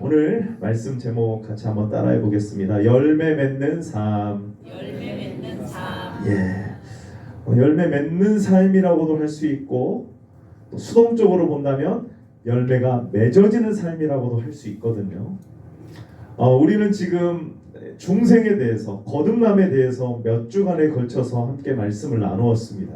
오늘 말씀 제목 같이 한번 따라해 보겠습니다. 열매 맺는 삶. 열매 맺는 삶. 열매 맺는 삶이라고도 할 수 있고, 또 수동적으로 본다면 열매가 맺어지는 삶이라고도 할 수 있거든요. 우리는 지금 중생에 대해서, 거듭남에 대해서 몇 주간에 걸쳐서 함께 말씀을 나누었습니다.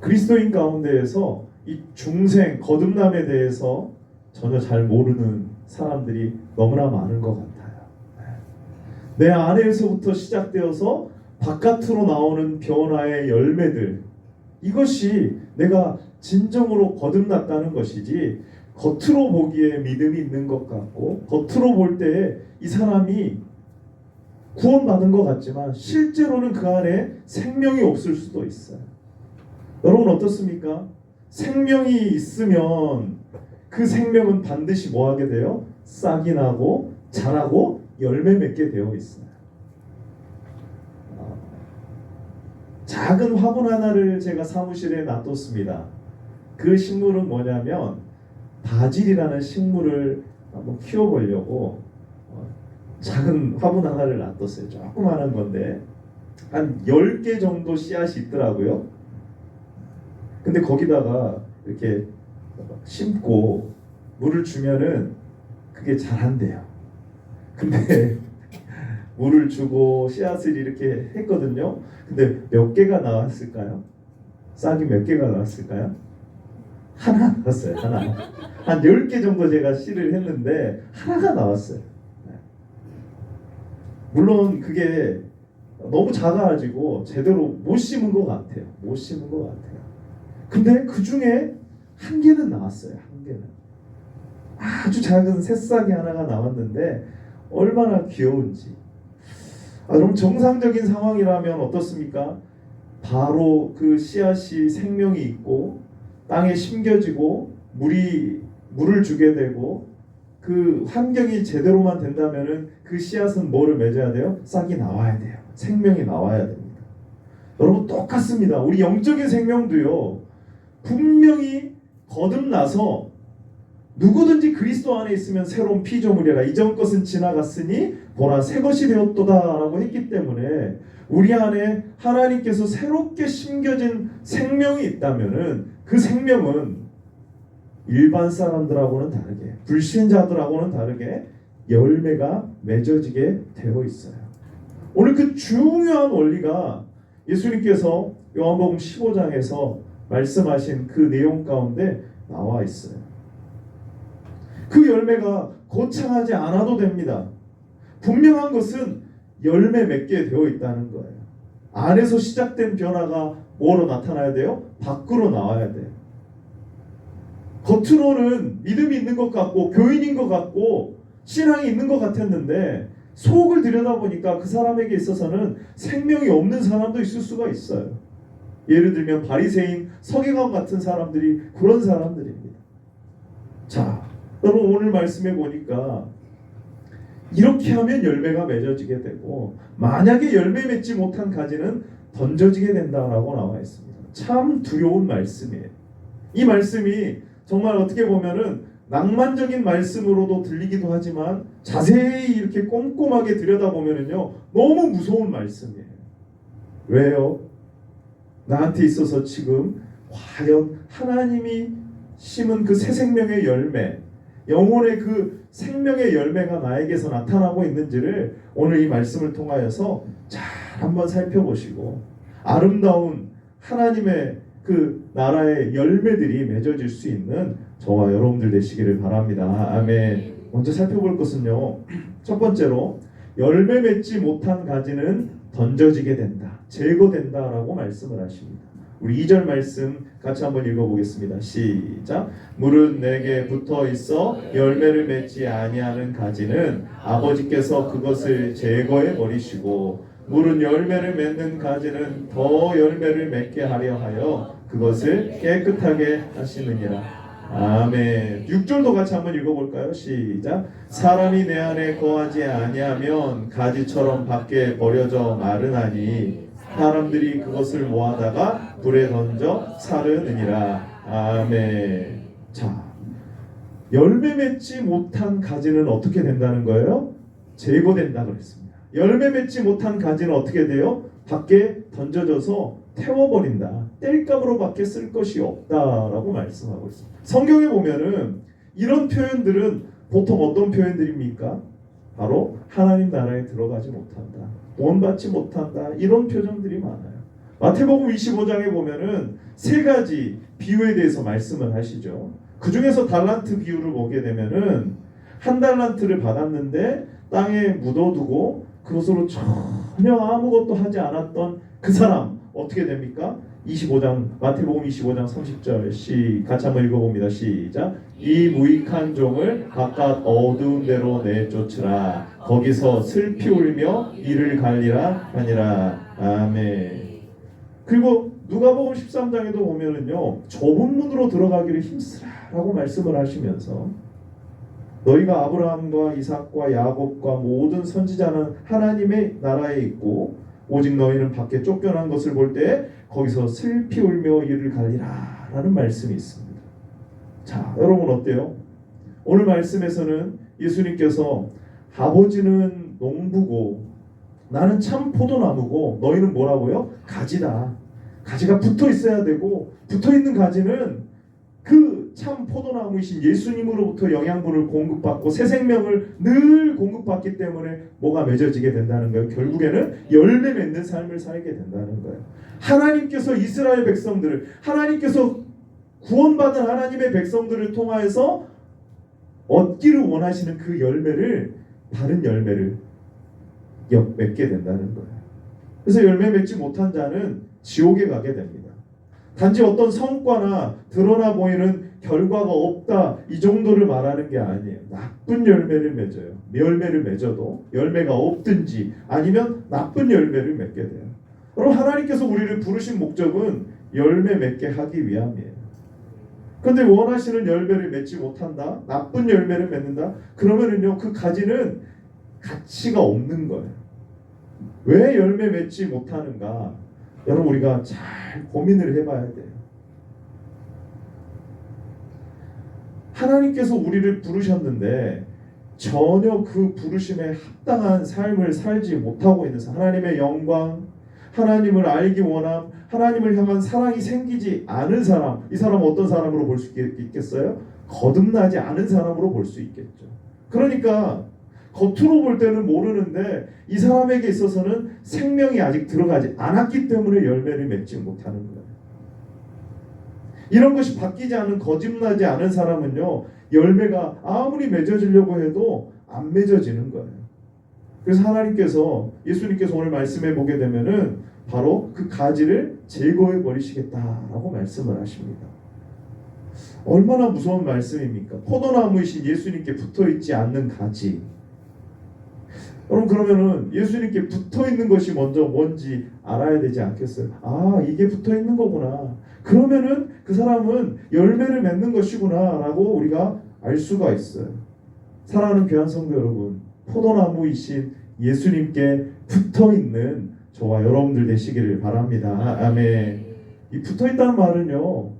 그리스도인 가운데에서 이 중생, 거듭남에 대해서 전혀 잘 모르는 사람들이 너무나 많은 것 같아요. 내 안에서부터 시작되어서 바깥으로 나오는 변화의 열매들, 이것이 내가 진정으로 거듭났다는 것이지, 겉으로 보기에 믿음이 있는 것 같고 겉으로 볼 때에 이 사람이 구원받은 것 같지만 실제로는 그 안에 생명이 없을 수도 있어요. 여러분 어떻습니까? 생명이 있으면 그 생명은 반드시 뭐 하게 돼요? 싹이 나고 자라고 열매 맺게 되어 있어요. 작은 화분 하나를 제가 사무실에 놔뒀습니다. 그 식물은 뭐냐면 바질이라는 식물을 한번 키워보려고 작은 화분 하나를 놔뒀어요. 조그마한 건데 한 10개 정도 씨앗이 있더라고요. 근데 거기다가 이렇게 심고 물을 주면은 그게 자란대요. 근데 물을 주고 씨앗을 이렇게 했거든요. 근데 몇 개가 나왔을까요? 싹이 몇 개가 나왔을까요? 하나 나왔어요. 하나. 한 10개 정도 제가 씨를 했는데 하나가 나왔어요. 물론 그게 너무 작아가지고 제대로 못 심은 것 같아요. 못 심은 것 같아요. 근데 그 중에 한 개는 나왔어요. 한 개는. 아주 작은 새싹이 하나가 나왔는데 얼마나 귀여운지. 여러분 정상적인 상황이라면 어떻습니까? 바로 그 씨앗이 생명이 있고 땅에 심겨지고 물을 주게 되고 그 환경이 제대로만 된다면은 그 씨앗은 뭐를 맺어야 돼요? 싹이 나와야 돼요. 생명이 나와야 됩니다. 여러분 똑같습니다. 우리 영적인 생명도요. 분명히 거듭나서 누구든지 그리스도 안에 있으면 새로운 피조물이라 이전 것은 지나갔으니 보라 새 것이 되었도다라고 했기 때문에 우리 안에 하나님께서 새롭게 심겨진 생명이 있다면은 그 생명은 일반 사람들하고는 다르게, 불신자들하고는 다르게 열매가 맺어지게 되어 있어요. 오늘 그 중요한 원리가 예수님께서 요한복음 15장에서 말씀하신 그 내용 가운데 나와 있어요. 그 열매가 거창하지 않아도 됩니다. 분명한 것은 열매 맺게 되어 있다는 거예요. 안에서 시작된 변화가 뭐로 나타나야 돼요? 밖으로 나와야 돼요. 겉으로는 믿음이 있는 것 같고 교인인 것 같고 신앙이 있는 것 같았는데 속을 들여다보니까 그 사람에게 있어서는 생명이 없는 사람도 있을 수가 있어요. 예를 들면 바리새인, 서기관 같은 사람들이 그런 사람들입니다. 자, 여러분 오늘 말씀해 보니까 이렇게 하면 열매가 맺어지게 되고 만약에 열매 맺지 못한 가지는 던져지게 된다라고 나와 있습니다. 참 두려운 말씀이에요. 이 말씀이 정말 어떻게 보면은 낭만적인 말씀으로도 들리기도 하지만 자세히 이렇게 꼼꼼하게 들여다보면은요 너무 무서운 말씀이에요. 왜요? 나한테 있어서 지금 과연 하나님이 심은 그 새 생명의 열매, 영혼의 그 생명의 열매가 나에게서 나타나고 있는지를 오늘 이 말씀을 통하여서 잘 한번 살펴보시고 아름다운 하나님의 그 나라의 열매들이 맺어질 수 있는 저와 여러분들 되시기를 바랍니다. 아멘. 먼저 살펴볼 것은요. 첫 번째로 열매 맺지 못한 가지는 던져지게 된다. 제거된다라고 말씀을 하십니다. 우리 2절 말씀 같이 한번 읽어보겠습니다. 시작. 물은 내게 붙어 있어 열매를 맺지 아니하는 가지는 아버지께서 그것을 제거해 버리시고 물은 열매를 맺는 가지는 더 열매를 맺게 하려 하여 그것을 깨끗하게 하시느니라. 아멘. 6절도 같이 한번 읽어볼까요? 시작. 사람이 내 안에 거하지 아니하면 가지처럼 밖에 버려져 마르나니 사람들이 그것을 모아다가 불에 던져 사르느니라. 아멘. 자, 열매 맺지 못한 가지는 어떻게 된다는 거예요? 제거된다 그랬습니다. 열매 맺지 못한 가지는 어떻게 돼요? 밖에 던져져서 태워버린다. 땔감으로밖에 쓸 것이 없다라고 말씀하고 있습니다. 성경에 보면은 이런 표현들은 보통 어떤 표현들입니까? 바로 하나님 나라에 들어가지 못한다, 구원받지 못한다, 이런 표정들이 많아요. 마태복음 25장에 보면은 세 가지 비유에 대해서 말씀을 하시죠. 그 중에서 달란트 비유를 보게 되면은 한 달란트를 받았는데 땅에 묻어두고 그것으로 전혀 아무것도 하지 않았던 그 사람 어떻게 됩니까? 25장 마태복음 25장 30절 같이 한번 읽어봅니다. 시작. 이 무익한 종을 바깥 어두운 데로 내쫓으라. 거기서 슬피 울며 이를 갈리라 하니라. 아멘. 그리고 누가복음 13장에도 보면은요, 좁은 문으로 들어가기를 힘쓰라라고 말씀을 하시면서 너희가 아브라함과 이삭과 야곱과 모든 선지자는 하나님의 나라에 있고 오직 너희는 밖에 쫓겨난 것을 볼 때 거기서 슬피 울며 이를 갈리라 라는 말씀이 있습니다. 자, 여러분 어때요? 오늘 말씀에서는 예수님께서 아버지는 농부고 나는 참 포도나무고 너희는 뭐라고요? 가지다. 가지가 붙어 있어야 되고 붙어 있는 가지는 그 참 포도나무이신 예수님으로부터 영양분을 공급받고 새 생명을 늘 공급받기 때문에 뭐가 맺어지게 된다는 거예요. 결국에는 열매 맺는 삶을 살게 된다는 거예요. 하나님께서 이스라엘 백성들을, 하나님께서 구원받은 하나님의 백성들을 통하여서 얻기를 원하시는 그 열매를, 바른 열매를 맺게 된다는 거예요. 그래서 열매 맺지 못한 자는 지옥에 가게 됩니다. 단지 어떤 성과나 드러나 보이는 결과가 없다 이 정도를 말하는 게 아니에요. 나쁜 열매를 맺어요. 열매를 맺어도 열매가 없든지 아니면 나쁜 열매를 맺게 돼요. 여러분, 하나님께서 우리를 부르신 목적은 열매 맺게 하기 위함이에요. 그런데 원하시는 열매를 맺지 못한다, 나쁜 열매를 맺는다, 그러면은요 그 가지는 가치가 없는 거예요. 왜 열매 맺지 못하는가? 여러분, 우리가 잘 고민을 해봐야 돼요. 하나님께서 우리를 부르셨는데 전혀 그 부르심에 합당한 삶을 살지 못하고 있는 사람, 하나님의 영광, 하나님을 알기 원함, 하나님을 향한 사랑이 생기지 않은 사람, 이 사람은 어떤 사람으로 볼 수 있겠어요? 거듭나지 않은 사람으로 볼 수 있겠죠. 그러니까 겉으로 볼 때는 모르는데 이 사람에게 있어서는 생명이 아직 들어가지 않았기 때문에 열매를 맺지 못하는 거예요. 이런 것이 바뀌지 않은, 거듭나지 않은 사람은요 열매가 아무리 맺어지려고 해도 안 맺어지는 거예요. 그래서 하나님께서, 예수님께서 오늘 말씀해 보게 되면은 바로 그 가지를 제거해 버리시겠다라고 말씀을 하십니다. 얼마나 무서운 말씀입니까? 포도나무이신 예수님께 붙어있지 않는 가지. 여러분, 그러면은 예수님께 붙어있는 것이 먼저 뭔지 알아야 되지 않겠어요? 아, 이게 붙어있는 거구나. 그러면은 그 사람은 열매를 맺는 것이구나 라고 우리가 알 수가 있어요. 사랑하는 귀한 성도 여러분, 포도나무이신 예수님께 붙어있는 저와 여러분들 되시기를 바랍니다. 아멘. 이 붙어있다는 말은요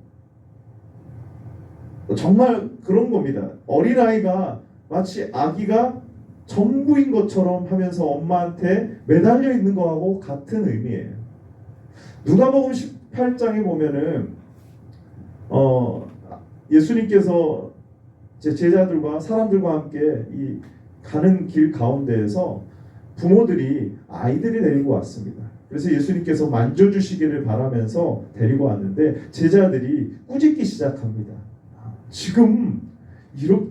정말 그런 겁니다. 어린아이가 마치 아기가 전부인 것처럼 하면서 엄마한테 매달려 있는 거하고 같은 의미예요. 누가복음 18장에 보면은 예수님께서 제자들과 사람들과 함께 이 가는 길 가운데에서 부모들이 아이들이 데리고 왔습니다. 그래서 예수님께서 만져주시기를 바라면서 데리고 왔는데 제자들이 꾸짖기 시작합니다. 지금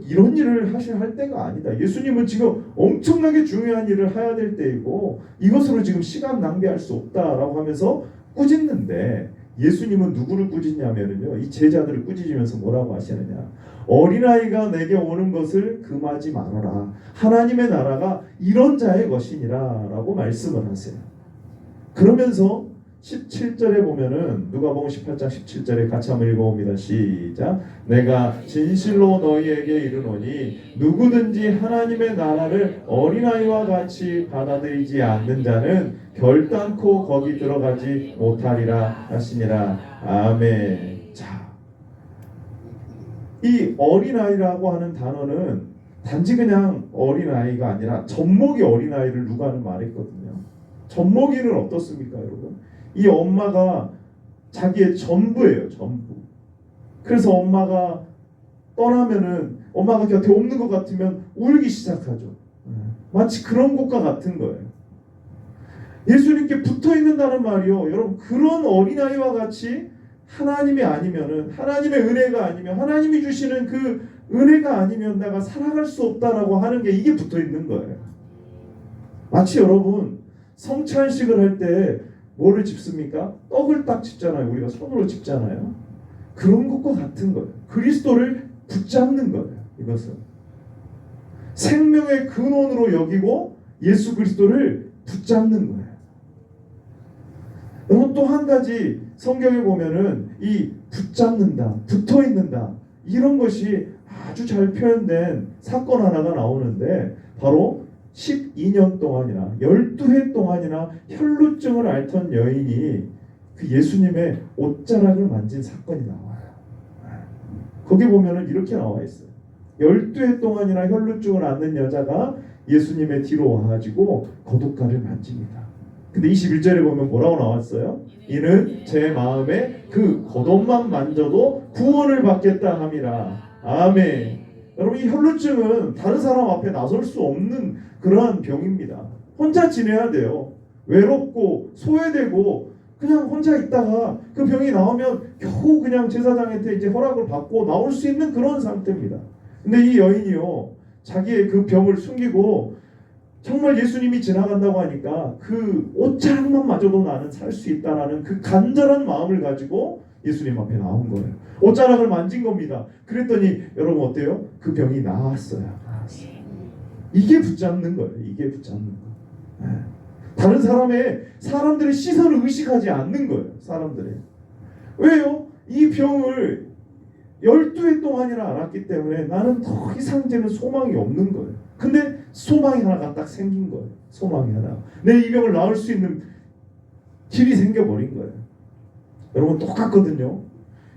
이런 일을 할 때가 아니다. 예수님은 지금 엄청나게 중요한 일을 해야 될 때이고 이것으로 지금 시간 낭비할 수 없다라고 하면서 꾸짖는데, 예수님은 누구를 꾸짖냐면요, 이 제자들을 꾸짖으면서 뭐라고 하시느냐, 어린아이가 내게 오는 것을 금하지 말아라. 하나님의 나라가 이런 자의 것이니라 라고 말씀을 하세요. 그러면서 17절에 보면은 누가복음 18장 17절에 같이 한번 읽어봅니다. 시작. 내가 진실로 너희에게 이르노니 누구든지 하나님의 나라를 어린아이와 같이 받아들이지 않는 자는 결단코 거기 들어가지 못하리라 하시니라. 아멘. 자, 이 어린아이라고 하는 단어는 단지 그냥 어린아이가 아니라 젖먹이 어린아이를 누가는 말했거든요. 젖먹이는 어떻습니까, 여러분? 이 엄마가 자기의 전부예요, 전부. 그래서 엄마가 떠나면은 엄마가 곁에 없는 것 같으면 울기 시작하죠. 마치 그런 것과 같은 거예요. 예수님께 붙어 있는다는 말이요, 여러분, 그런 어린아이와 같이 하나님이 아니면은, 하나님의 은혜가 아니면, 하나님이 주시는 그 은혜가 아니면 내가 살아갈 수 없다라고 하는 게, 이게 붙어 있는 거예요. 마치 여러분 성찬식을 할 때 뭐를 집습니까? 떡을 딱 집잖아요. 우리가 손으로 집잖아요. 그런 것과 같은 거예요. 그리스도를 붙잡는 거예요. 이것은 생명의 근원으로 여기고 예수 그리스도를 붙잡는 거예요. 여러분, 또 한 가지 성경에 보면은 이 붙잡는다, 붙어 있는다, 이런 것이 아주 잘 표현된 사건 하나가 나오는데, 바로 12년 동안이나 12해 동안이나 혈루증을 앓던 여인이 그 예수님의 옷자락을 만진 사건이 나와요. 거기 보면은 이렇게 나와 있어요. 12해 동안이나 혈루증을 앓는 여자가 예수님의 뒤로 와가지고 겉옷가를 만집니다. 근데 21절에 보면 뭐라고 나왔어요? 이는 제 마음에 그 겉옷만 만져도 구원을 받겠다 함이라. 아멘. 여러분, 이 혈루증은 다른 사람 앞에 나설 수 없는 그러한 병입니다. 혼자 지내야 돼요. 외롭고 소외되고 그냥 혼자 있다가 그 병이 나오면 겨우 그냥 제사장한테 이제 허락을 받고 나올 수 있는 그런 상태입니다. 근데 이 여인이요, 자기의 그 병을 숨기고 정말 예수님이 지나간다고 하니까 그 옷자락만 마저도 나는 살 수 있다라는 그 간절한 마음을 가지고 예수님 앞에 나온 거예요. 옷자락을 만진 겁니다. 그랬더니 여러분 어때요? 그 병이 나았어요. 이게 붙잡는 거예요. 이게 붙잡는 거. 다른 사람들의 시선을 의식하지 않는 거예요. 사람들이. 왜요? 이 병을 12해 동안이나 앓았기 때문에 나는 더 이상 이제는 소망이 없는 거예요. 근데 소망이 하나가 딱 생긴 거예요. 소망이 하나. 내 이 병을 나을 수 있는 길이 생겨버린 거예요. 여러분, 똑같거든요.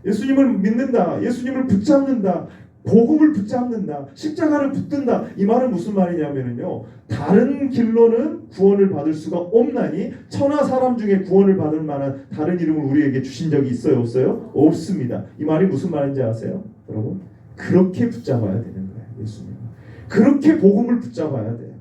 예수님을 믿는다, 예수님을 붙잡는다, 복음을 붙잡는다, 십자가를 붙든다, 이 말은 무슨 말이냐면요, 다른 길로는 구원을 받을 수가 없나니 천하 사람 중에 구원을 받을 만한 다른 이름을 우리에게 주신 적이 있어요, 없어요? 없습니다. 이 말이 무슨 말인지 아세요? 여러분, 그렇게 붙잡아야 되는 거예요. 예수님, 그렇게 복음을 붙잡아야 돼요.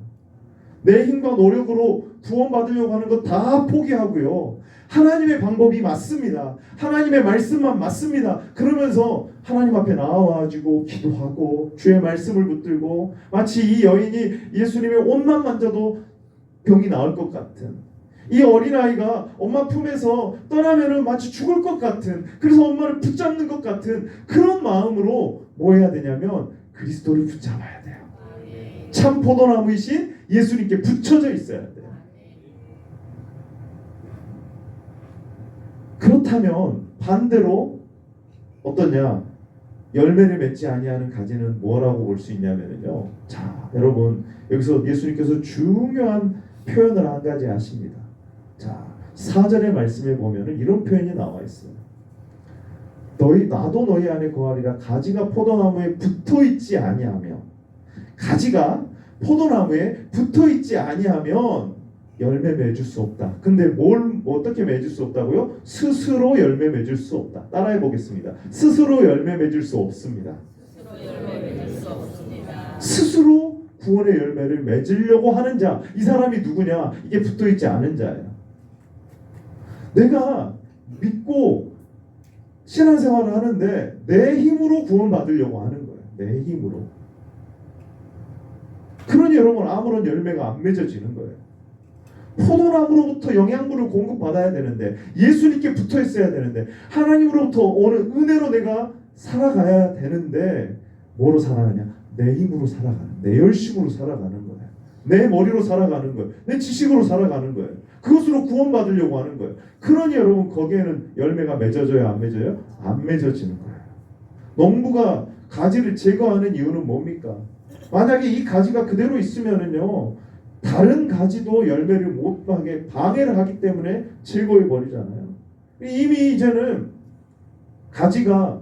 내 힘과 노력으로 구원받으려고 하는 거 다 포기하고요, 하나님의 방법이 맞습니다, 하나님의 말씀만 맞습니다, 그러면서 하나님 앞에 나와가지고 기도하고 주의 말씀을 붙들고, 마치 이 여인이 예수님의 옷만 만져도 병이 나을 것 같은, 이 어린아이가 엄마 품에서 떠나면은 마치 죽을 것 같은, 그래서 엄마를 붙잡는 것 같은 그런 마음으로 뭐 해야 되냐면 그리스도를 붙잡아야 돼요. 참 포도나무이신 예수님께 붙여져 있어야 돼요. 그렇다면 반대로 어떠냐? 열매를 맺지 아니하는 가지는 뭐라고 볼 수 있냐면요, 자, 여러분, 여기서 예수님께서 중요한 표현을 한 가지 하십니다. 자, 4절의 말씀에 보면은 이런 표현이 나와 있어요. 나도 너희 안에 거하리라. 가지가 포도나무에 붙어 있지 아니하며, 가지가 포도나무에 붙어 있지 아니하면 열매 맺을 수 없다. 근데 어떻게 맺을 수 없다고요? 스스로 열매 맺을 수 없다. 따라해 보겠습니다. 스스로 열매 맺을 수 없습니다. 스스로 구원의 열매를 맺으려고 하는 자, 이 사람이 누구냐? 이게 붙어 있지 않은 자예요. 내가 믿고 신앙생활을 하는데 내 힘으로 구원받으려고 하는 거예요. 내 힘으로. 그러니 여러분, 아무런 열매가 안 맺어지는 거예요. 포도나무로부터 영양분을 공급받아야 되는데, 예수님께 붙어 있어야 되는데, 하나님으로부터 오는 은혜로 내가 살아가야 되는데, 뭐로 살아가냐? 내 힘으로 살아가는, 내 열심으로 살아가는 거예요. 내 머리로 살아가는 거예요. 내 지식으로 살아가는 거예요. 그것으로 구원받으려고 하는 거예요. 그러니 여러분, 거기에는 열매가 맺어져요, 안 맺어요? 안 맺어지는 거예요. 농부가 가지를 제거하는 이유는 뭡니까? 만약에 이 가지가 그대로 있으면은요, 다른 가지도 열매를 못 하게 방해를 하기 때문에 제거해 버리잖아요. 이미 이제는 가지가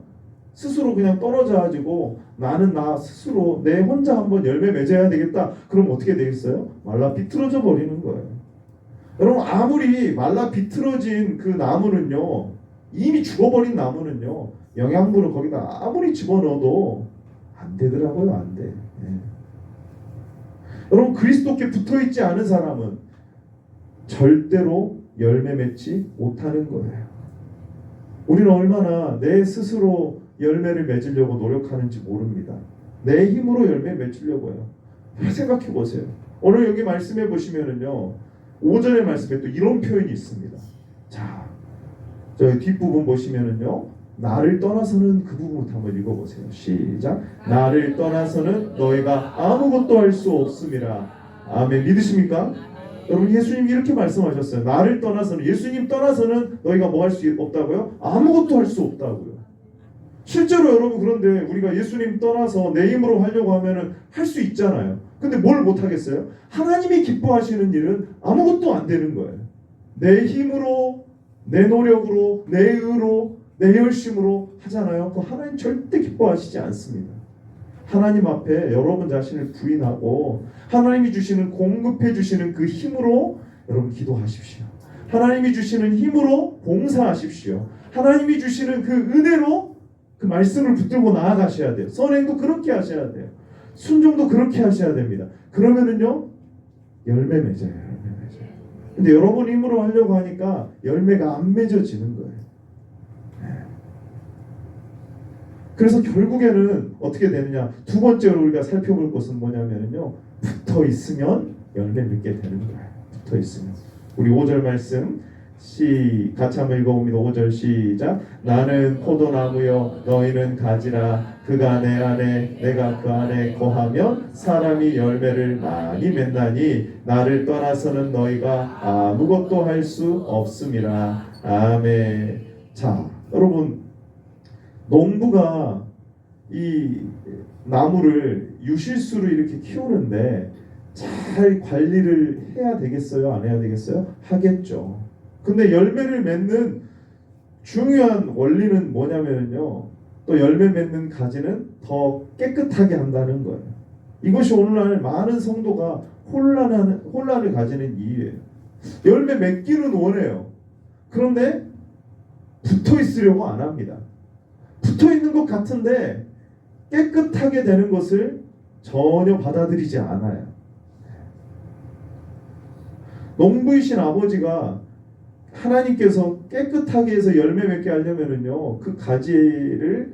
스스로 그냥 떨어져 가지고 나는 나 스스로 내 혼자 한번 열매 맺어야 되겠다. 그럼 어떻게 되겠어요? 말라 비틀어져 버리는 거예요. 여러분 아무리 말라 비틀어진 그 나무는요, 이미 죽어버린 나무는요, 영양분을 거기다 아무리 집어넣어도 안 되더라고요. 안 돼. 예. 여러분 그리스도께 붙어있지 않은 사람은 절대로 열매 맺지 못하는 거예요. 우리는 얼마나 내 스스로 열매를 맺으려고 노력하는지 모릅니다. 내 힘으로 열매 맺으려고요. 생각해 보세요. 오늘 여기 말씀해 보시면은요, 5절의 말씀에 또 이런 표현이 있습니다. 자, 저희 뒷부분 보시면은요, 나를 떠나서는 그 부분부터 한번 읽어보세요. 시작. 나를 떠나서는 너희가 아무것도 할 수 없음이라. 아멘. 믿으십니까? 여러분 예수님이 이렇게 말씀하셨어요. 나를 떠나서는, 예수님 떠나서는 너희가 뭐 할 수 없다고요? 아무것도 할 수 없다고요. 실제로 여러분 그런데 우리가 예수님 떠나서 내 힘으로 하려고 하면은 할 수 있잖아요. 근데 뭘 못 하겠어요? 하나님이 기뻐하시는 일은 아무것도 안 되는 거예요. 내 힘으로, 내 노력으로, 내 의로, 내 열심으로 하잖아요. 그 하나님 절대 기뻐하시지 않습니다. 하나님 앞에 여러분 자신을 부인하고 하나님이 주시는, 공급해 주시는 그 힘으로 여러분 기도하십시오. 하나님이 주시는 힘으로 봉사하십시오. 하나님이 주시는 그 은혜로 그 말씀을 붙들고 나아가셔야 돼요. 선행도 그렇게 하셔야 돼요. 순종도 그렇게 하셔야 됩니다. 그러면은요, 열매 맺어요. 열매 맺어요. 근데 여러분 힘으로 하려고 하니까 열매가 안 맺어지는 거예요. 그래서 결국에는 어떻게 되느냐? 두 번째로 우리가 살펴볼 것은 뭐냐면요, 붙어 있으면 열매 맺게 되는 거예요. 붙어 있으면. 우리 5절 말씀 같이 한번 읽어봅니다. 5절 시작. 나는 포도나무여 너희는 가지라. 그가 내 안에 내가 그 안에 거하면 사람이 열매를 많이 맺나니 나를 떠나서는 너희가 아무것도 할 수 없음이라. 아멘. 자, 여러분 농부가 이 나무를 유실수로 이렇게 키우는데 잘 관리를 해야 되겠어요? 안 해야 되겠어요? 하겠죠. 근데 열매를 맺는 중요한 원리는 뭐냐면요, 또 열매 맺는 가지는 더 깨끗하게 한다는 거예요. 이것이 오늘날 많은 성도가 혼란을 가지는 이유예요. 열매 맺기는 원해요. 그런데 붙어 있으려고 안 합니다. 붙어 있는 것 같은데 깨끗하게 되는 것을 전혀 받아들이지 않아요. 농부이신 아버지가 하나님께서 깨끗하게 해서 열매 맺게 하려면은요, 그 가지를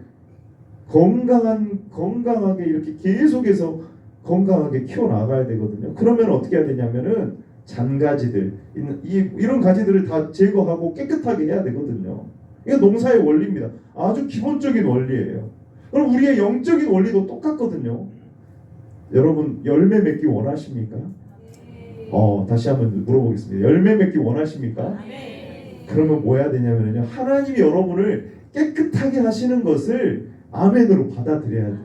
건강하게 이렇게 계속해서 건강하게 키워 나가야 되거든요. 그러면 어떻게 해야 되냐면은 잔가지들, 이런 가지들을 다 제거하고 깨끗하게 해야 되거든요. 이게 농사의 원리입니다. 아주 기본적인 원리예요. 그럼 우리의 영적인 원리도 똑같거든요. 여러분 열매 맺기 원하십니까? 다시 한번 물어보겠습니다. 열매 맺기 원하십니까? 그러면 뭐 해야 되냐면요, 하나님이 여러분을 깨끗하게 하시는 것을 아멘으로 받아들여야 돼요.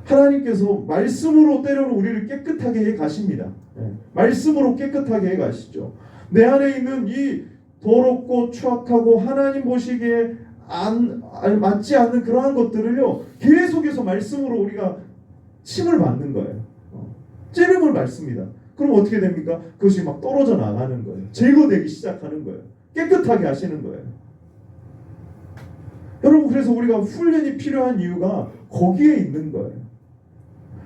하나님께서 말씀으로 때로는 우리를 깨끗하게 해 가십니다. 말씀으로 깨끗하게 해 가시죠. 내 안에 있는 이 더럽고 추악하고 하나님 보시기에 맞지 않는 그러한 것들을요, 계속해서 말씀으로 우리가 침을 맞는 거예요. 찌름을 맞습니다. 그럼 어떻게 됩니까? 그것이 막 떨어져 나가는 거예요. 제거되기 시작하는 거예요. 깨끗하게 하시는 거예요. 여러분 그래서 우리가 훈련이 필요한 이유가 거기에 있는 거예요.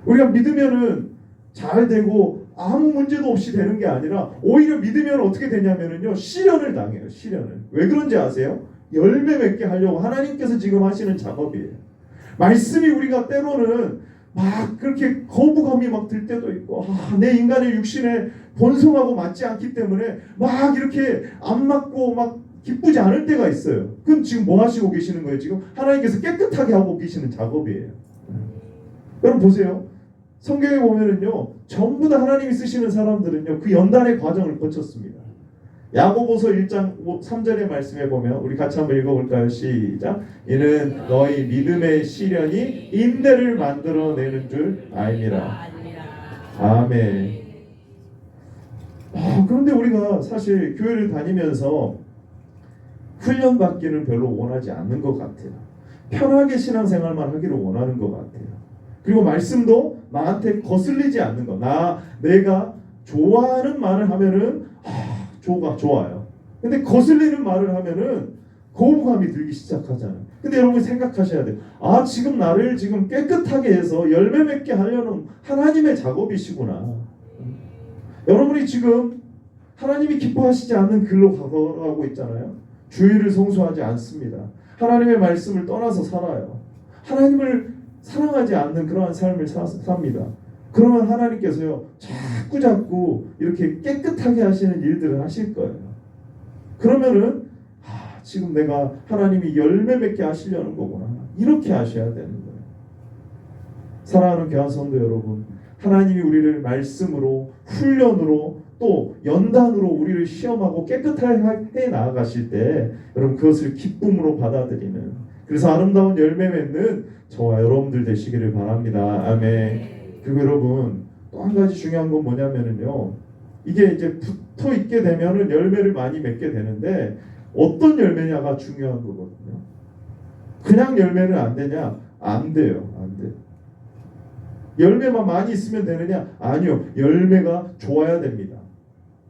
우리가 믿으면은 잘 되고 아무 문제도 없이 되는 게 아니라 오히려 믿으면 어떻게 되냐면은요, 시련을 당해요. 시련을. 왜 그런지 아세요? 열매 맺게 하려고 하나님께서 지금 하시는 작업이에요. 말씀이 우리가 때로는 막 그렇게 거부감이 막 들 때도 있고, 내 인간의 육신에 본성하고 맞지 않기 때문에 막 이렇게 안 맞고 막 기쁘지 않을 때가 있어요. 그럼 지금 뭐 하시고 계시는 거예요? 지금 하나님께서 깨끗하게 하고 계시는 작업이에요. 여러분 보세요. 성경에 보면은요, 전부 다 하나님이 쓰시는 사람들은요, 그 연단의 과정을 거쳤습니다. 야고보서 1장 3절의 말씀에 보면 우리 같이 한번 읽어볼까요? 시작. 이는 너희 믿음의 시련이 인내를 만들어내는 줄 알미라. 아멘. 그런데 우리가 사실 교회를 다니면서 훈련받기는 별로 원하지 않는 것 같아요. 편하게 신앙생활만 하기를 원하는 것 같아요. 그리고 말씀도 나한테 거슬리지 않는 거. 내가 좋아하는 말을 하면은 좋아요. 근데 거슬리는 말을 하면은 거부감이 들기 시작하잖아요. 근데 여러분이 생각하셔야 돼요. 지금 나를 지금 깨끗하게 해서 열매 맺게 하려는 하나님의 작업이시구나. 여러분이 지금 하나님이 기뻐하시지 않는 길로 가고 있잖아요. 주의를 성수하지 않습니다. 하나님의 말씀을 떠나서 살아요. 하나님을 사랑하지 않는 그러한 삶을 삽니다. 그러면 하나님께서요 자꾸 이렇게 깨끗하게 하시는 일들을 하실 거예요. 그러면은 지금 내가 하나님이 열매 맺게 하시려는 거구나, 이렇게 하셔야 되는 거예요. 사랑하는 교회 성도 여러분, 하나님이 우리를 말씀으로, 훈련으로, 또 연단으로 우리를 시험하고 깨끗하게 해 나아가실 때 여러분 그것을 기쁨으로 받아들이는, 그래서 아름다운 열매 맺는 저와 여러분들 되시기를 바랍니다. 아멘. 그리고 여러분 또 한 가지 중요한 건 뭐냐면은요, 이게 이제 붙어 있게 되면은 열매를 많이 맺게 되는데 어떤 열매냐가 중요한 거거든요. 그냥 열매는 안 되냐? 안 돼요. 안 돼. 열매만 많이 있으면 되느냐? 아니요. 열매가 좋아야 됩니다.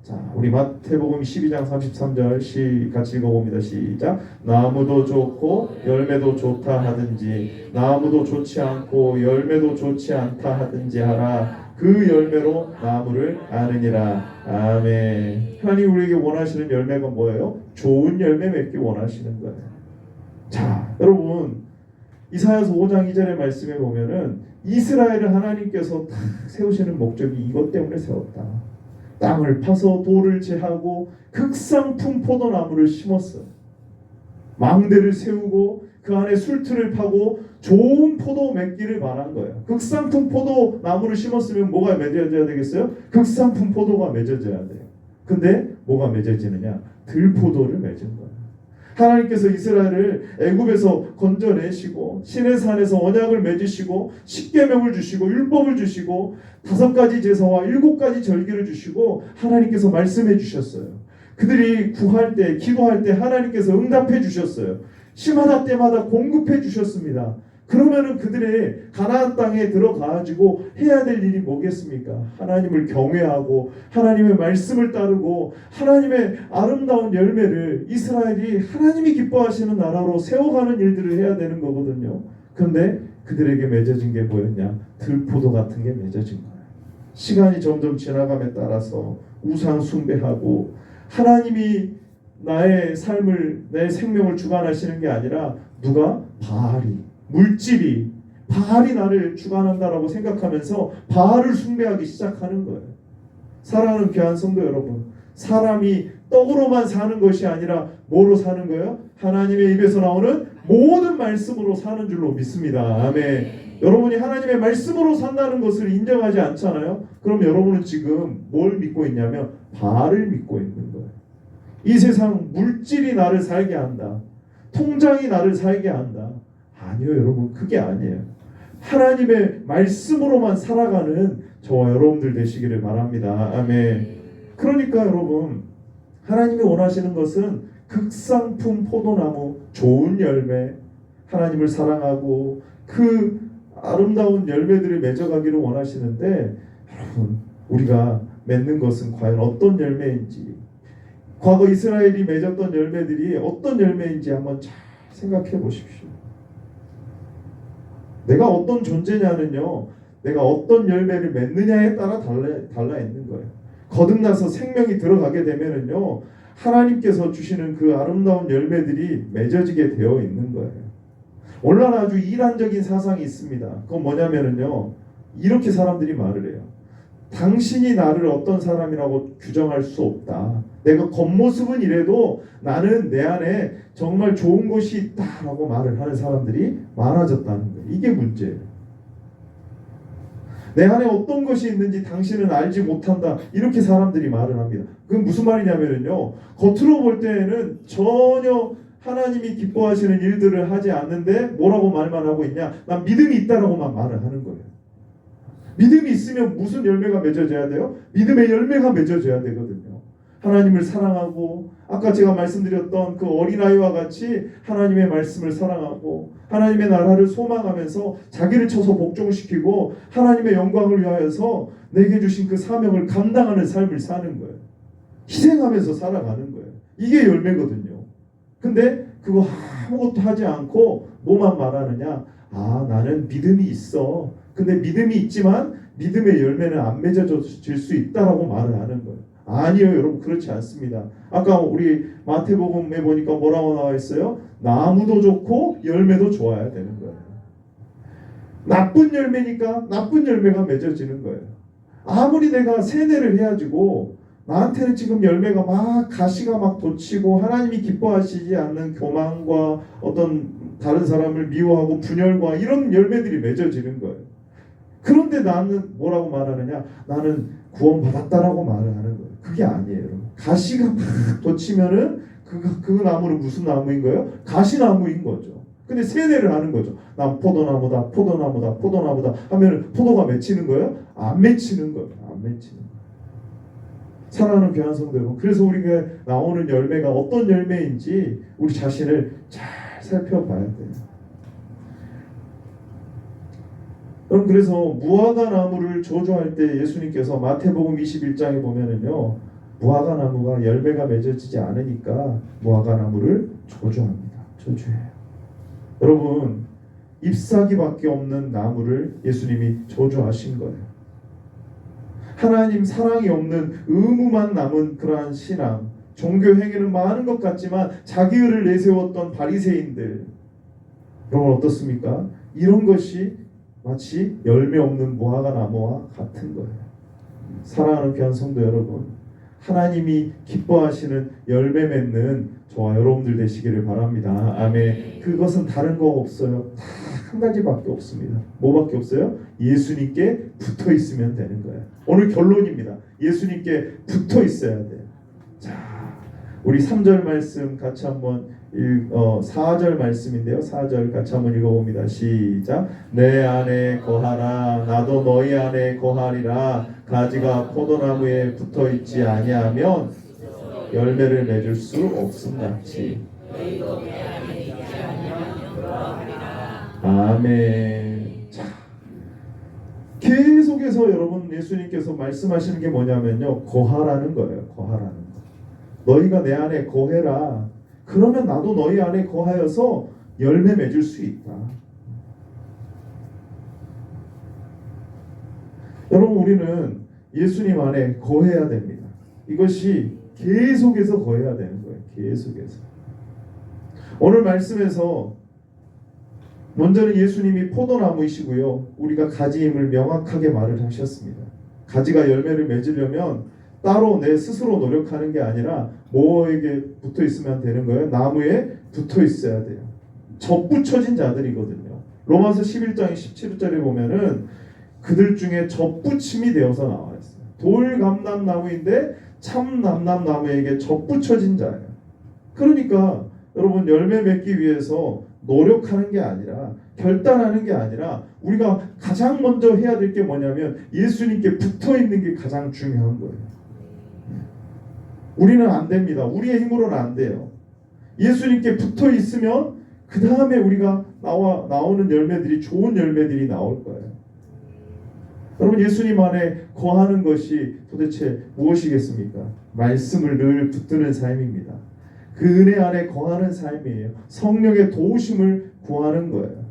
자, 우리 마태복음 12장 33절 같이 읽어봅니다. 시작. 나무도 좋고 열매도 좋다 하든지 나무도 좋지 않고 열매도 좋지 않다 하든지 하라. 그 열매로 나무를 아느니라. 아멘. 하나님 우리에게 원하시는 열매가 뭐예요? 좋은 열매 맺기 원하시는 거예요. 자, 여러분 이사야서 5장 2절의 말씀에 보면은 이스라엘을 하나님께서 딱 세우시는 목적이 이것 때문에 세웠다. 땅을 파서 돌을 제하고 극상품 포도나무를 심었어요. 망대를 세우고 그 안에 술틀을 파고 좋은 포도 맺기를 바란 거예요. 극상품 포도나무를 심었으면 뭐가 맺어져야 되겠어요? 극상품 포도가 맺어져야 돼요. 근데 뭐가 맺어지느냐? 들포도를 맺은 거예요. 하나님께서 이스라엘을 애굽에서 건져내시고 시내산에서 언약을 맺으시고 십계명을 주시고 율법을 주시고 5가지 제사와 7가지 절기를 주시고 하나님께서 말씀해 주셨어요. 그들이 구할 때 기도할 때 하나님께서 응답해 주셨어요. 시마다 때마다 공급해 주셨습니다. 그러면은 그들의 가나안 땅에 들어가지고 해야 될 일이 뭐겠습니까? 하나님을 경외하고 하나님의 말씀을 따르고 하나님의 아름다운 열매를 이스라엘이 하나님이 기뻐하시는 나라로 세워가는 일들을 해야 되는 거거든요. 그런데 그들에게 맺어진 게 뭐였냐? 들포도 같은 게 맺어진 거예요. 시간이 점점 지나감에 따라서 우상 숭배하고 하나님이 나의 삶을, 내 생명을 주관하시는 게 아니라 누가? 물질이 바알이 나를 주관한다라고 생각하면서 바알을 숭배하기 시작하는 거예요. 사랑하는 귀한 성도 여러분, 사람이 떡으로만 사는 것이 아니라 뭐로 사는 거예요? 하나님의 입에서 나오는 모든 말씀으로 사는 줄로 믿습니다. 아멘. 여러분이 하나님의 말씀으로 산다는 것을 인정하지 않잖아요. 그럼 여러분은 지금 뭘 믿고 있냐면 바알을 믿고 있는 거예요. 이 세상 물질이 나를 살게 한다, 통장이 나를 살게 한다. 아니요, 여러분, 그게 아니에요. 하나님의 말씀으로만 살아가는 저와 여러분들 되시기를 바랍니다. 아멘. 그러니까 여러분, 하나님이 원하시는 것은 극상품 포도나무, 좋은 열매, 하나님을 사랑하고 그 아름다운 열매들을 맺어가기를 원하시는데, 여러분, 우리가 맺는 것은 과연 어떤 열매인지, 과거 이스라엘이 맺었던 열매들이 어떤 열매인지 한번 잘 생각해 보십시오. 내가 어떤 존재냐는요, 내가 어떤 열매를 맺느냐에 따라 달라 있는 거예요. 거듭나서 생명이 들어가게 되면은요, 하나님께서 주시는 그 아름다운 열매들이 맺어지게 되어 있는 거예요. 오늘날 아주 이단적인 사상이 있습니다. 그건 뭐냐면은요, 이렇게 사람들이 말을 해요. 당신이 나를 어떤 사람이라고 규정할 수 없다. 내가 겉모습은 이래도 나는 내 안에 정말 좋은 것이 있다라고 말을 하는 사람들이 많아졌다는 거예요. 이게 문제예요. 내 안에 어떤 것이 있는지 당신은 알지 못한다, 이렇게 사람들이 말을 합니다. 그건 무슨 말이냐면요, 겉으로 볼 때에는 전혀 하나님이 기뻐하시는 일들을 하지 않는데 뭐라고 말만 하고 있냐? 난 믿음이 있다라고만 말을 하는 거예요. 믿음이 있으면 무슨 열매가 맺어져야 돼요? 믿음의 열매가 맺어져야 되거든요. 하나님을 사랑하고 아까 제가 말씀드렸던 그 어린아이와 같이 하나님의 말씀을 사랑하고 하나님의 나라를 소망하면서 자기를 쳐서 복종시키고 하나님의 영광을 위하여서 내게 주신 그 사명을 감당하는 삶을 사는 거예요. 희생하면서 살아가는 거예요. 이게 열매거든요. 근데 그거 아무것도 하지 않고 뭐만 말하느냐? 아, 나는 믿음이 있어. 근데 믿음이 있지만 믿음의 열매는 안 맺어질 수 있다라고 말을 하는 거예요. 아니요, 여러분, 그렇지 않습니다. 아까 우리 마태복음에 보니까 뭐라고 나와 있어요? 나무도 좋고 열매도 좋아야 되는 거예요. 나쁜 열매니까 나쁜 열매가 맺어지는 거예요. 아무리 내가 세뇌를 해가지고 나한테는 지금 열매가 막 가시가 막 돋치고 하나님이 기뻐하시지 않는 교만과 어떤 다른 사람을 미워하고 분열과 이런 열매들이 맺어지는 거예요. 그런데 나는 뭐라고 말하느냐? 나는 구원받았다라고 말을 하는 거예요. 그게 아니에요, 여러분. 가시가 막 돋치면은 그 나무는 무슨 나무인 거예요? 가시나무인 거죠. 근데 세뇌를 하는 거죠. 난 포도나무다, 포도나무다, 포도나무다 하면은 포도가 맺히는 거예요? 안 맺히는 거예요. 안 맺히는 거예요. 사랑하는 귀한 성도 여러분, 그래서 우리가 나오는 열매가 어떤 열매인지 우리 자신을 잘 살펴봐야 돼요. 여러분, 그래서 무화과 나무를 저주할 때 예수님께서 마태복음 21장에 보면은요, 무화과 나무가 열매가 맺어지지 않으니까 무화과 나무를 저주합니다. 저주해요. 여러분, 잎사귀밖에 없는 나무를 예수님이 저주하신 거예요. 하나님 사랑이 없는 의무만 남은 그러한 신앙, 종교 행위는 많은 것 같지만 자기 의를 내세웠던 바리새인들, 여러분 어떻습니까? 이런 것이 마치 열매 없는 무화과 나무와 같은 거예요. 사랑하는 귀한 성도 여러분, 하나님이 기뻐하시는 열매 맺는 저와 여러분들 되시기를 바랍니다. 아멘. 그것은 다른 거 없어요. 다 한 가지밖에 없습니다. 뭐밖에 없어요? 예수님께 붙어 있으면 되는 거예요. 오늘 결론입니다. 예수님께 붙어 있어야 돼요. 자, 우리 3절 말씀 같이 한번 4절 말씀인데요. 4절 같이 한번 읽어봅니다. 시작. 내 안에 거하라. 나도 너희 안에 거하리라. 가지가 포도나무에 붙어 있지 아니하면 열매를 맺을 수 없음같이. 아멘. 자, 계속해서 여러분 예수님께서 말씀하시는 게 뭐냐면요, 거하라는 거예요. 거하라는 거. 너희가 내 안에 거해라. 그러면 나도 너희 안에 거하여서 열매 맺을 수 있다. 여러분, 우리는 예수님 안에 거해야 됩니다. 이것이 계속해서 거해야 되는 거예요. 계속해서. 오늘 말씀에서 먼저는 예수님이 포도나무이시고요, 우리가 가지임을 명확하게 말을 하셨습니다. 가지가 열매를 맺으려면 따로 내 스스로 노력하는 게 아니라 뭐에게 붙어 있으면 되는 거예요? 나무에 붙어 있어야 돼요. 접붙여진 자들이거든요. 로마서 11장 17절에 보면은 그들 중에 접붙임이 되어서 나와 있어요. 돌감람나무인데 참람나무에게 접붙여진 자예요. 그러니까 여러분, 열매 맺기 위해서 노력하는 게 아니라, 결단하는 게 아니라 우리가 가장 먼저 해야 될 게 뭐냐면 예수님께 붙어 있는 게 가장 중요한 거예요. 우리는 안 됩니다. 우리의 힘으로는 안 돼요. 예수님께 붙어 있으면 그 다음에 우리가 나오는 열매들이 좋은 열매들이 나올 거예요. 여러분, 예수님 안에 거하는 것이 도대체 무엇이겠습니까? 말씀을 늘 붙드는 삶입니다. 그 은혜 안에 거하는 삶이에요. 성령의 도우심을 구하는 거예요.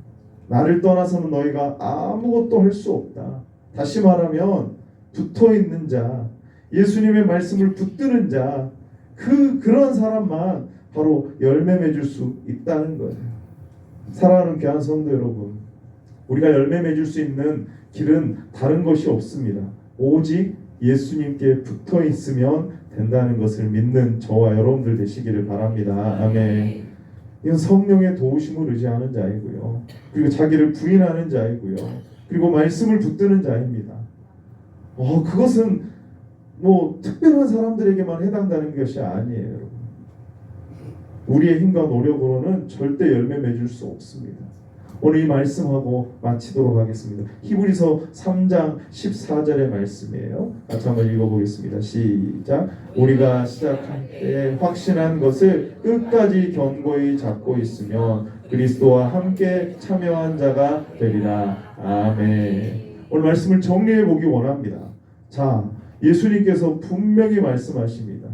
나를 떠나서는 너희가 아무것도 할 수 없다. 다시 말하면 붙어 있는 자, 예수님의 말씀을 붙드는 자, 그런 사람만 바로 열매 맺을 수 있다는 거예요. 사랑하는 귀한 성도 여러분, 우리가 열매 맺을 수 있는 길은 다른 것이 없습니다. 오직 예수님께 붙어 있으면 된다는 것을 믿는 저와 여러분들 되시기를 바랍니다. 아멘. 이건 성령의 도우심을 의지하는 자이고요, 그리고 자기를 부인하는 자이고요, 그리고 말씀을 붙드는 자입니다. 그것은 뭐 특별한 사람들에게만 해당되는 것이 아니에요, 여러분. 우리의 힘과 노력으로는 절대 열매 맺을 수 없습니다. 오늘 이 말씀하고 마치도록 하겠습니다. 히브리서 3장 14절의 말씀이에요. 같이 한번 읽어보겠습니다. 시작. 우리가 시작할 때 확신한 것을 끝까지 견고히 잡고 있으면 그리스도와 함께 참여한 자가 되리라. 아멘. 오늘 말씀을 정리해 보기 원합니다. 자, 예수님께서 분명히 말씀하십니다.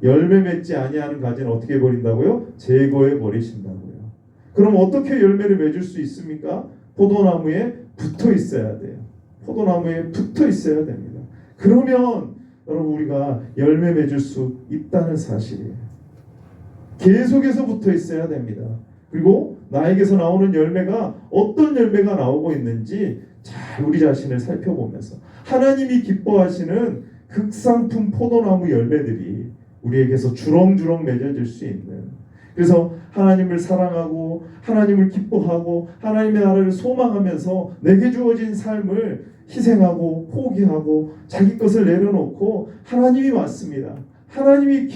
열매 맺지 아니하는 가지는 어떻게 버린다고요? 제거해 버리신다고요. 그럼 어떻게 열매를 맺을 수 있습니까? 포도나무에 붙어 있어야 돼요. 포도나무에 붙어 있어야 됩니다. 그러면 여러분 우리가 열매 맺을 수 있다는 사실이에요. 계속해서 붙어 있어야 됩니다. 그리고 나에게서 나오는 열매가 어떤 열매가 나오고 있는지 잘 우리 자신을 살펴보면서 하나님이 기뻐하시는 극상품 포도나무 열매들이 우리에게서 주렁주렁 맺어질 수 있는, 그래서 하나님을 사랑하고 하나님을 기뻐하고 하나님의 나라를 소망하면서 내게 주어진 삶을 희생하고 포기하고 자기 것을 내려놓고 하나님이 맞습니다. 하나님이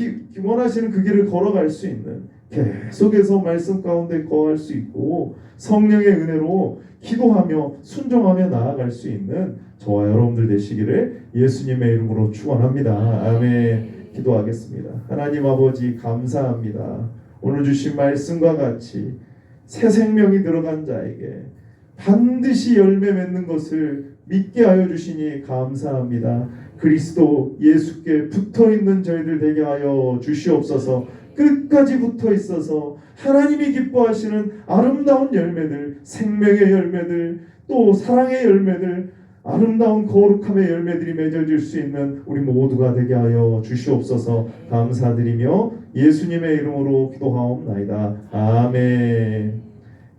원하시는 그 길을 걸어갈 수 있는, 계속해서 말씀 가운데 거할 수 있고 성령의 은혜로 기도하며 순종하며 나아갈 수 있는 저와 여러분들 되시기를 예수님의 이름으로 축원합니다. 아멘. 기도하겠습니다. 하나님 아버지 감사합니다. 오늘 주신 말씀과 같이 새 생명이 들어간 자에게 반드시 열매 맺는 것을 믿게 하여 주시니 감사합니다. 그리스도 예수께 붙어있는 저희들 되게 하여 주시옵소서. 끝까지 붙어 있어서 하나님이 기뻐하시는 아름다운 열매들, 생명의 열매들, 또 사랑의 열매들, 아름다운 거룩함의 열매들이 맺어질 수 있는 우리 모두가 되게 하여 주시옵소서. 감사드리며 예수님의 이름으로 기도하옵나이다. 아멘.